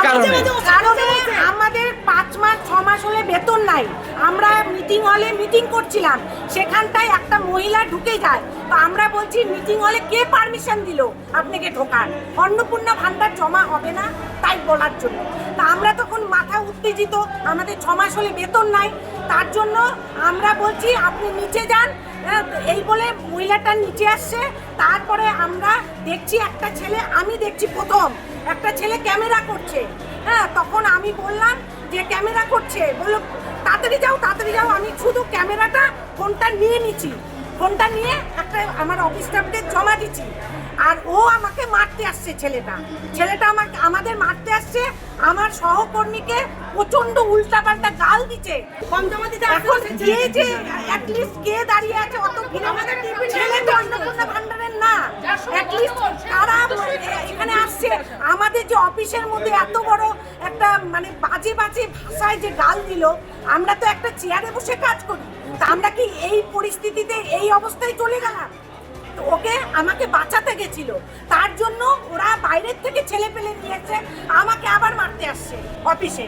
কারণে? কারণে আমাদের 5 মাস 6 মাস হলে বেতন নাই। আমরা মিটিং হলে মিটিং করছিলাম, সেখানটায় একটা মহিলা ঢুকে যায়। তো আমরা বলছি মিটিং হলে কে পারমিশন দিল আপনাকে ঢোকার? অন্নপূর্ণা ভান্ডার জমা হবে না তাই বলার জন্য। তা আমরা তখন মাথা উত্তেজিত, আমাদের 6 মাস হলে বেতন নাই। তার জন্য আমরা বলছি আপনি নিচে যান। এই বলে মহিলাটা নিচে আসছে। তারপরে আমরা দেখছি একটা ছেলে, আমি দেখছি প্রথম একটা ছেলে ক্যামেরা করছে। হ্যাঁ, তখন আমি বললাম যে ক্যামেরা করছে, বললো তাড়াতাড়ি যাও। আমি শুধু ক্যামেরাটা ফোনটা নিয়ে নিচ্ছি, ফোনটা নিয়ে একটা আমার অফিস স্টাফকে জমা দিচ্ছি। আর ও আমাকে মারতে আসছে, ছেলেটা আমাদের মারতে আসছে। আমার সহকর্মীকে প্রচন্ড উল্টাপাল্টা গাল দিচ্ছে। এখন যে অ্যাটলিস্ট কে দাঁড়িয়ে আছে অত ভিড়ে, আমাদের ছেলে তো অন্নপূর্ণা ভান্ডারের না। অ্যাটলিস্ট কারা এখানে আসছে? আমাদের যে অফিসের মধ্যে এত বড় একটা মানে বাজে ভাষায় যে গাল দিল, আমরা তো একটা চেয়ারে বসে কাজ করি। তা আমরা কি এই পরিস্থিতিতে এই অবস্থায় চলে গেলাম? ওকে আমাকে বাঁচাতে গেছিল, তার জন্য ওরা বাইরের থেকে ছেলে পেলে নিয়েছে, আমাকে আবার মারতে আসছে অফিসে।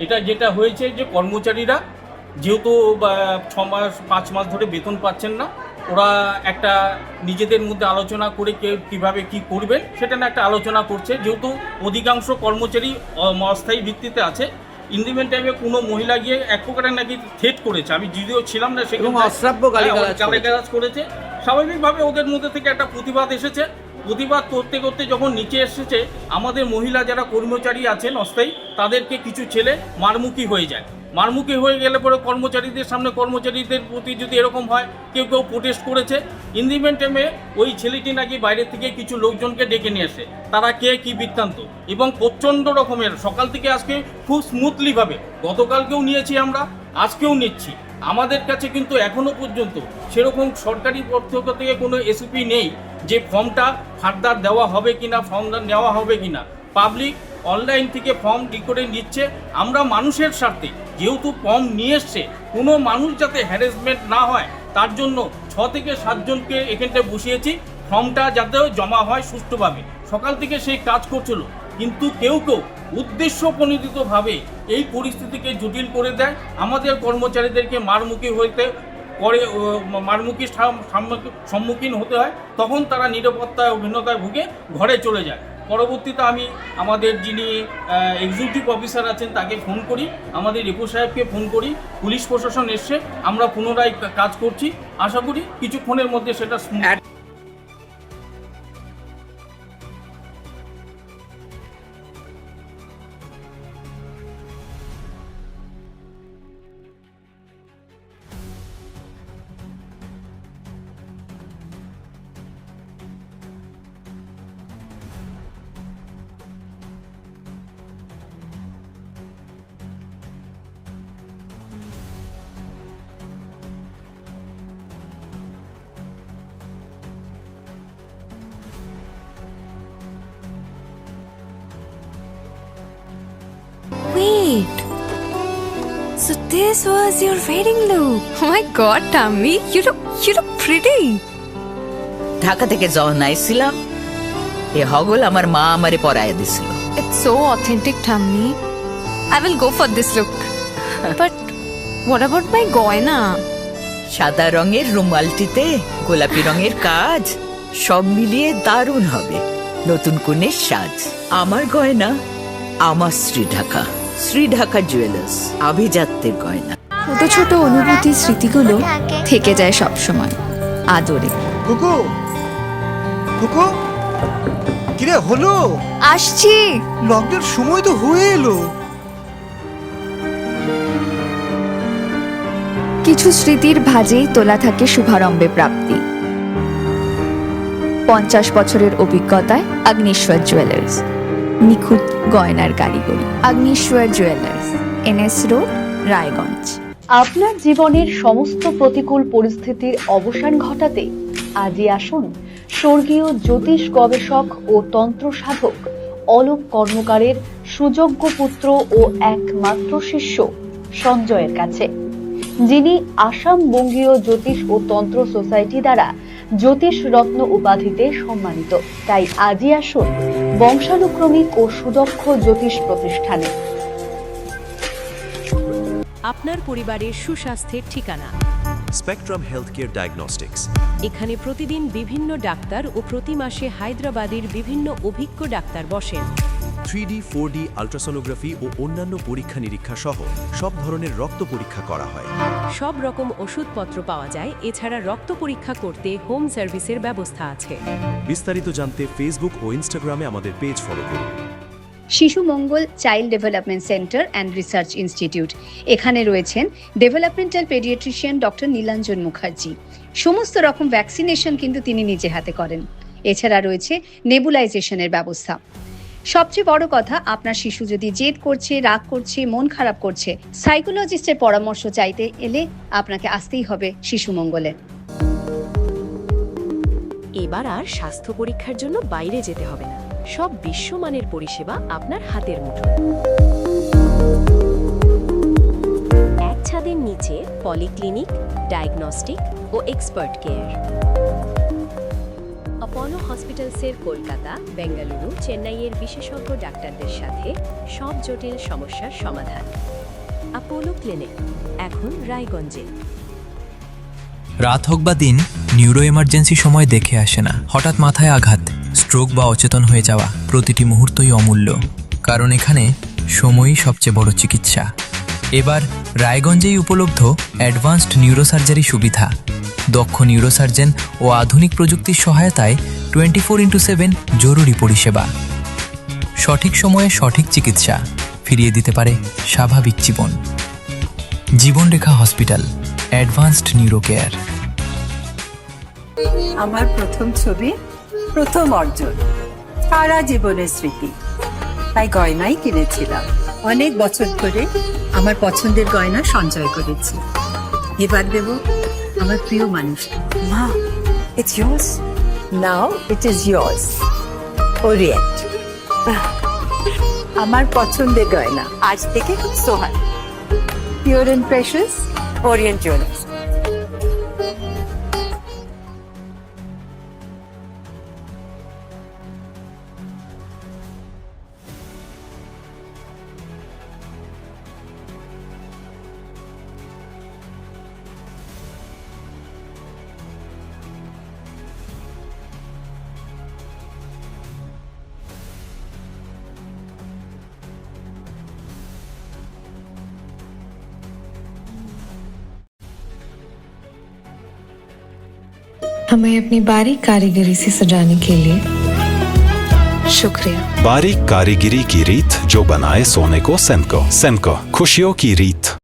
এটা যেটা হয়েছে যে কর্মচারীরা যেহেতু 6 মাস 5 মাস ধরে বেতন পাচ্ছেন না, ওরা একটা নিজেদের মধ্যে আলোচনা করে কীভাবে কি করবেন সেটা না একটা আলোচনা করছে। যেহেতু অধিকাংশ কর্মচারী অস্থায়ী ভিত্তিতে আছে, ইন্ডিমেন টাইমে কোনো মহিলা গিয়ে এক প্রকারের নাকি থ্রেট করেছে, আমি যদিও ছিলাম না সেখানে, অশ্রাব্য গালিগালাজ করেছে। স্বাভাবিকভাবে ওদের মধ্যে থেকে একটা প্রতিবাদ এসেছে। প্রতিবাদ করতে করতে যখন নিচে এসেছে, আমাদের মহিলা যারা কর্মচারী আছেন অস্থায়ী, তাদেরকে কিছু ছেলে মারমুখী হয়ে যায়। মারমুখী হয়ে গেলে পরে কর্মচারীদের সামনে, কর্মচারীদের প্রতি যদি এরকম হয়, কেউ প্রোটেস্ট করেছে। ইন দি মেন টাইমে ওই ছেলেটি নাকি বাইরে থেকে কিছু লোকজনকে ডেকে নিয়ে আসে, তারা কে কী বৃত্তান্ত, এবং প্রচণ্ড রকমের সকাল থেকে আজকে খুব স্মুথলিভাবে, গতকালকেও নিয়েছি আমরা, আজকেও নিচ্ছি। আমাদের কাছে কিন্তু এখনও পর্যন্ত সেরকম সরকারি পক্ষ থেকে কোনো এসওপি নেই যে ফর্মটা ফার্দার দেওয়া হবে কিনা, ফর্মটা নেওয়া হবে কিনা। পাবলিক অনলাইন থেকে ফর্ম করে নিচ্ছে। আমরা মানুষের স্বার্থে যেহেতু ফর্ম নিয়ে এসছে, কোনো মানুষ যাতে হ্যারাসমেন্ট না হয় তার জন্য 6 থেকে 7 জনকে এখানটায় বসিয়েছি, ফর্মটা যাতে জমা হয় সুষ্ঠুভাবে। সকাল থেকে সেই কাজ করছিল, কিন্তু কেউ উদ্দেশ্যপ্রণোদিতভাবে এই পরিস্থিতিকে জটিল করে দেয়, আমাদের কর্মচারীদেরকে মারমুখীর সম্মুখীন হতে হয়। তখন তারা নিরাপত্তায় ও ভিন্নতায় ভুগে ঘরে চলে যায়। পরবর্তীতে আমি আমাদের যিনি এক্সিকিউটিভ অফিসার আছেন তাকে ফোন করি, আমাদের রিপু সাহেবকে ফোন করি, পুলিশ প্রশাসন এসে আমরা পুনরায় কাজ করছি। আশা করি কিছুক্ষণের মধ্যে সেটা Wait. So this was your wedding look. Oh my god, Tammy, you look pretty. Dhaka থেকে যখন আইছিলাম, এ হগল আমার মা আমারে পরায় দিছিল। It's so authentic, Tammy. I will go for this look. But what about my goina? সাদা রঙের রুমালটিতে গোলাপি রঙের কাজ, সব মিলিয়ে দারুণ হবে নতুন কনের সাজ। আমার গয়না আমার শ্রীঢাকা জুয়েলার্স, আভিজাত্যের গয়না। ছোট ছোট অনুভূতি, স্মৃতিগুলো থেকে যায় সব সময় আদরে। কুকু কুকু, কি কিরে হলো? আসছি। লকডাউন সময় তো হয়ে এলো। কিছু স্মৃতির ভাজেই তোলা থাকে শুভারম্ভে প্রাপ্তি। 50 বছরের অভিজ্ঞতায় আগ্নেশ্বর জুয়েলার্স, নিখুঁত গয়নার কারিগরি। Agneshwar jewellers, NS road, Raiganj. আপনার জীবনের সমস্ত প্রতিকূল পরিস্থিতির অবসান ঘটাতে আজই আসুন স্বর্গীয় জ্যোতিষ গবেষক ও তন্ত্র সাধক অলোক কর্মকারের সুযোগ্য পুত্র ও একমাত্র শিষ্য সঞ্জয়ের কাছে, যিনি আসাম বঙ্গীয় জ্যোতিষ ও তন্ত্র সোসাইটি দ্বারা জ্যোতিষ রত্ন উপাধিতে সম্মানিত। তাই আজই আসুন বংশানুক্রমিক ও সুদক্ষ জ্যোতিষ প্রতিষ্ঠানে। আপনার পরিবারের সুস্বাস্থ্যের ঠিকানা স্পেকট্রাম হেলথকেয়ার ডায়াগনস্টিক্স। এখানে প্রতিদিন বিভিন্ন ডাক্তার ও প্রতি মাসে হায়দ্রাবাদের বিভিন্ন অভিজ্ঞ ডাক্তার বসেন। 3D 4D আল্ট্রাসোনোগ্রাফি ও অন্যান্য পরীক্ষা নিরীক্ষা সহ সব ধরনের রক্ত পরীক্ষা করা হয়। সব রকম ওষুধপত্র পাওয়া যায়। এছাড়া রক্ত পরীক্ষা করতে হোম সার্ভিসের ব্যবস্থা আছে। বিস্তারিত জানতে ফেসবুক ও ইনস্টাগ্রামে আমাদের পেজ ফলো করুন। Shishu Mangal child development centre and research institute. এখানে রয়েছেন developmental paediatrician doctor Nilanjan Mukherjee. সমস্ত রকম ভ্যাকসিনেশন কিন্তু তিনি নিজে হাতে করেন। এছাড়া রয়েছে নেবুলাইজেশনের ব্যবস্থা। সবচেয়ে বড় কথা, আপনার শিশু যদি জেদ করছে, রাগ করছে, মন খারাপ করছে, সাইকোলজিস্টের পরামর্শ চাইতে এলে আপনাকে আসতেই হবে শিশু মঙ্গলে। এবার আর স্বাস্থ্য পরীক্ষার জন্য বাইরে যেতে হবে না। সব বিশ্বমানের পরিষেবা আপনার হাতের মুঠোয়। এক ছাদের নিচে পলিক্লিনিক, ডায়াগনস্টিক ও এক্সপার্ট কেয়ার। অপোলো হসপিটালসের কলকাতা, বেঙ্গালুরু, চেন্নাইয়ের বিশেষজ্ঞ ডাক্তারদের সাথে সব জটিল সমস্যার সমাধান। অপোলো ক্লিনিক এখন রায়গঞ্জে। রাত হোক বা দিন, নিউরো এমার্জেন্সি সময় দেখে আসে না। হঠাৎ মাথায় আঘাত, স্ট্রোক বা অচেতন হয়ে যাওয়া, প্রতিটি মুহূর্তই অমূল্য। কারণ এখানে সময়ই সবচেয়ে বড় চিকিৎসা। এবার রায়গঞ্জেই উপলব্ধ অ্যাডভান্সড নিউরোসার্জারি সুবিধা। দক্ষ নিউরোসার্জন ও আধুনিক প্রযুক্তির সহায়তায় 24x7 জরুরি পরিষেবা। সঠিক সময়ে সঠিক চিকিৎসা ফিরিয়ে দিতে পারে স্বাভাবিক জীবন। জীবনরেখা হসপিটাল, অ্যাডভান্সড নিউরো কেয়ার। আমার প্রথম ছবি, প্রথম অর্জন, সারা জীবনের স্মৃতি। তাই গয়নাই কিনেছিলাম। অনেক বছর ধরে আমার পছন্দের গয়না সঞ্চয় করেছি। এবার দেব আমার প্রিয় মানুষ। মা, it's yours. Now it is yours. Orient. আমার পছন্দের গয়না আজ থেকে সোহান। Pure and precious, orient jewellers. हमें अपनी बारीक कारीगरी से सजाने के लिए शुक्रिया। बारीक कारीगरी की रीत जो बनाए सोने को सेमको। सेमको, खुशियों की रीत।